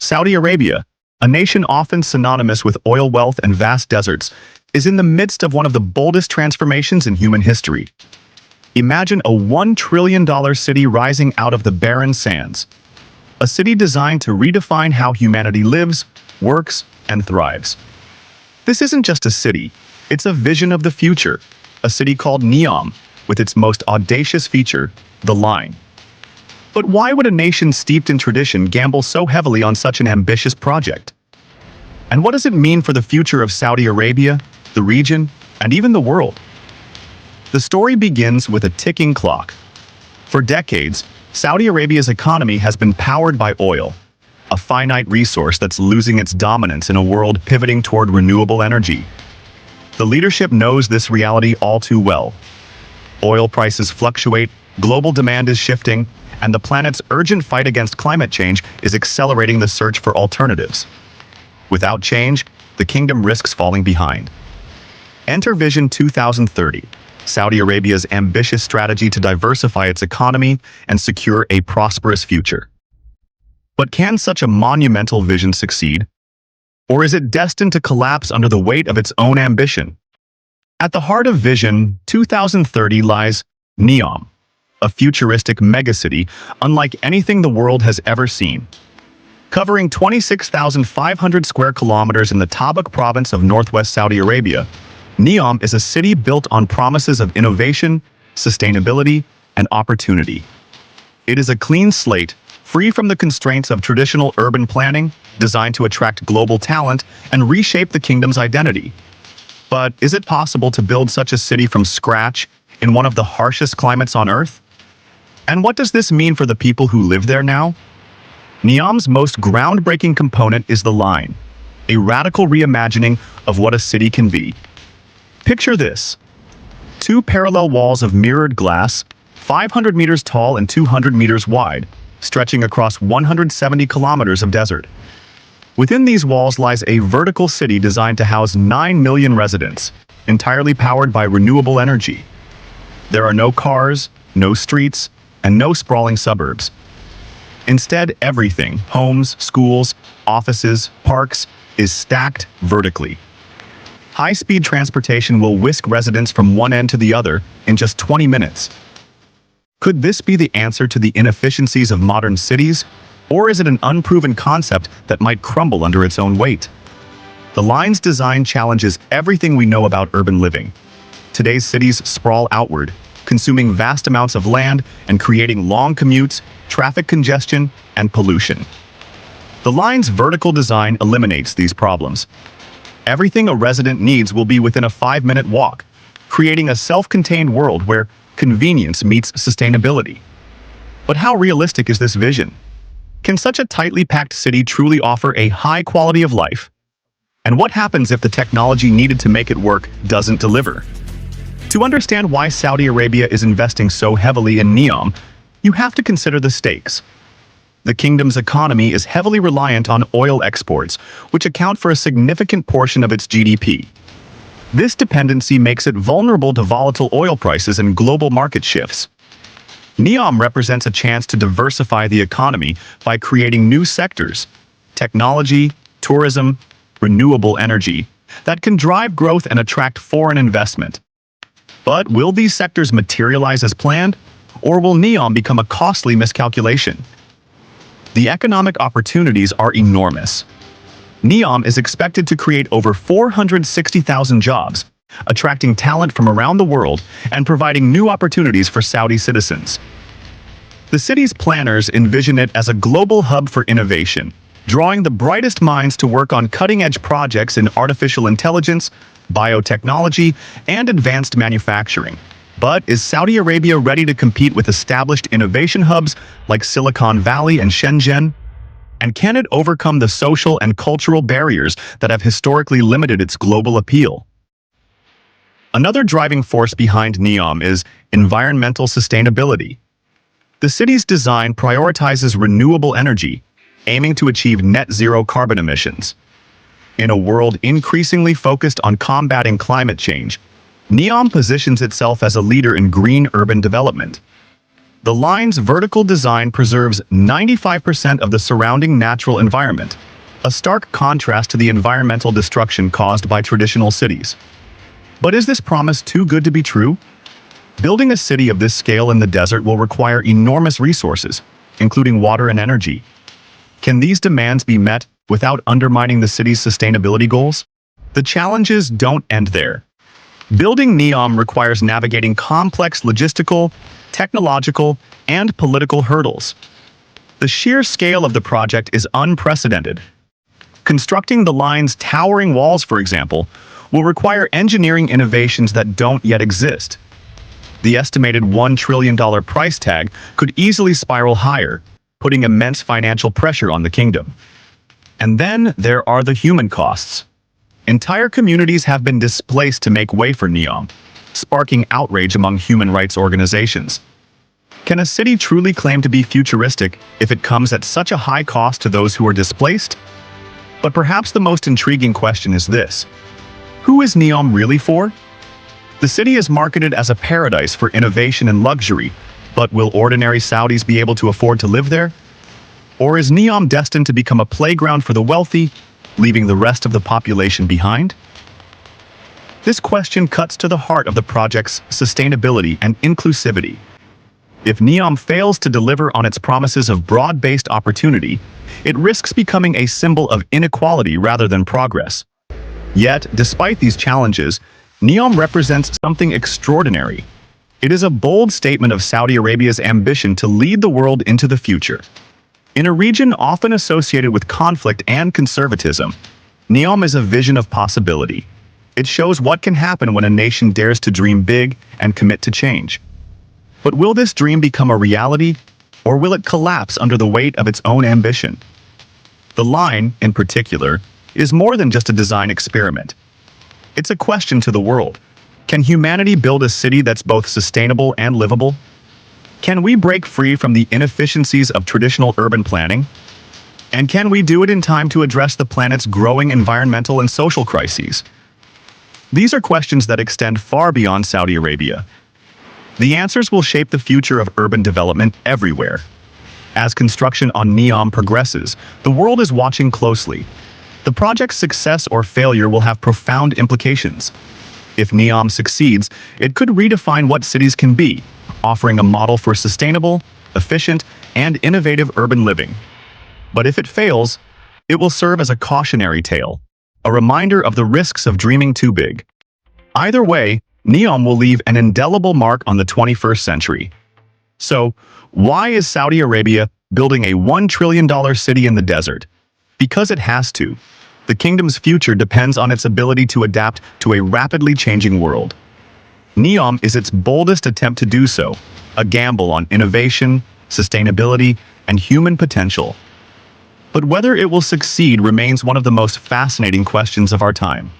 Saudi Arabia, a nation often synonymous with oil wealth and vast deserts, is in the midst of one of the boldest transformations in human history. Imagine a $1 trillion city rising out of the barren sands. A city designed to redefine how humanity lives, works, and thrives. This isn't just a city, it's a vision of the future. A city called Neom, with its most audacious feature, the line. But why would a nation steeped in tradition gamble so heavily on such an ambitious project? And what does it mean for the future of Saudi Arabia, the region, and even the world? The story begins with a ticking clock. For decades, Saudi Arabia's economy has been powered by oil, a finite resource that's losing its dominance in a world pivoting toward renewable energy. The leadership knows this reality all too well. Oil prices fluctuate, global demand is shifting, and the planet's urgent fight against climate change is accelerating the search for alternatives. Without change, the kingdom risks falling behind. Enter Vision 2030, Saudi Arabia's ambitious strategy to diversify its economy and secure a prosperous future. But can such a monumental vision succeed? Or is it destined to collapse under the weight of its own ambition? At the heart of Vision 2030 lies Neom, a futuristic megacity unlike anything the world has ever seen. Covering 26,500 square kilometers in the Tabuk province of northwest Saudi Arabia, Neom is a city built on promises of innovation, sustainability, and opportunity. It is a clean slate, free from the constraints of traditional urban planning, designed to attract global talent and reshape the kingdom's identity. But is it possible to build such a city from scratch in one of the harshest climates on Earth? And what does this mean for the people who live there now? Neom's most groundbreaking component is the line, a radical reimagining of what a city can be. Picture this: two parallel walls of mirrored glass, 500 meters tall and 200 meters wide, stretching across 170 kilometers of desert. Within these walls lies a vertical city designed to house 9 million residents, entirely powered by renewable energy. There are no cars, no streets, and no sprawling suburbs. Instead, everything, homes, schools, offices, parks, is stacked vertically. High-speed transportation will whisk residents from one end to the other in just 20 minutes. Could this be the answer to the inefficiencies of modern cities? Or is it an unproven concept that might crumble under its own weight? The line's design challenges everything we know about urban living. Today's cities sprawl outward, consuming vast amounts of land and creating long commutes, traffic congestion, and pollution. The line's vertical design eliminates these problems. Everything a resident needs will be within a 5-minute walk, creating a self-contained world where convenience meets sustainability. But how realistic is this vision? Can such a tightly packed city truly offer a high quality of life? And what happens if the technology needed to make it work doesn't deliver? To understand why Saudi Arabia is investing so heavily in Neom, you have to consider the stakes. The kingdom's economy is heavily reliant on oil exports, which account for a significant portion of its GDP. This dependency makes it vulnerable to volatile oil prices and global market shifts. Neom represents a chance to diversify the economy by creating new sectors, technology, tourism, renewable energy, that can drive growth and attract foreign investment. But will these sectors materialize as planned, or will Neom become a costly miscalculation? The economic opportunities are enormous. Neom is expected to create over 460,000 jobs, attracting talent from around the world and providing new opportunities for Saudi citizens. The city's planners envision it as a global hub for innovation, drawing the brightest minds to work on cutting-edge projects in artificial intelligence, biotechnology, and advanced manufacturing. But is Saudi Arabia ready to compete with established innovation hubs like Silicon Valley and Shenzhen? And can it overcome the social and cultural barriers that have historically limited its global appeal? Another driving force behind Neom is environmental sustainability. The city's design prioritizes renewable energy, aiming to achieve net zero carbon emissions. In a world increasingly focused on combating climate change, Neom positions itself as a leader in green urban development. The line's vertical design preserves 95% of the surrounding natural environment, a stark contrast to the environmental destruction caused by traditional cities. But is this promise too good to be true? Building a city of this scale in the desert will require enormous resources, including water and energy. Can these demands be met without undermining the city's sustainability goals? The challenges don't end there. Building Neom requires navigating complex logistical, technological, and political hurdles. The sheer scale of the project is unprecedented. Constructing the line's towering walls, for example, will require engineering innovations that don't yet exist. The estimated $1 trillion price tag could easily spiral higher, putting immense financial pressure on the kingdom. And then there are the human costs. Entire communities have been displaced to make way for Neom, sparking outrage among human rights organizations. Can a city truly claim to be futuristic if it comes at such a high cost to those who are displaced? But perhaps the most intriguing question is this: who is Neom really for? The city is marketed as a paradise for innovation and luxury, but will ordinary Saudis be able to afford to live there? Or is Neom destined to become a playground for the wealthy, leaving the rest of the population behind? This question cuts to the heart of the project's sustainability and inclusivity. If Neom fails to deliver on its promises of broad-based opportunity, it risks becoming a symbol of inequality rather than progress. Yet, despite these challenges, Neom represents something extraordinary. It is a bold statement of Saudi Arabia's ambition to lead the world into the future. In a region often associated with conflict and conservatism, Neom is a vision of possibility. It shows what can happen when a nation dares to dream big and commit to change. But will this dream become a reality, or will it collapse under the weight of its own ambition? The line, in particular, is more than just a design experiment. It's a question to the world. Can humanity build a city that's both sustainable and livable? Can we break free from the inefficiencies of traditional urban planning? And can we do it in time to address the planet's growing environmental and social crises? These are questions that extend far beyond Saudi Arabia. The answers will shape the future of urban development everywhere. As construction on Neom progresses, the world is watching closely. The project's success or failure will have profound implications. If Neom succeeds, it could redefine what cities can be, offering a model for sustainable, efficient, and innovative urban living. But if it fails, it will serve as a cautionary tale, a reminder of the risks of dreaming too big. Either way, Neom will leave an indelible mark on the 21st century. So, why is Saudi Arabia building a $1 trillion city in the desert? Because it has to. The kingdom's future depends on its ability to adapt to a rapidly changing world. Neom is its boldest attempt to do so, a gamble on innovation, sustainability, and human potential. But whether it will succeed remains one of the most fascinating questions of our time.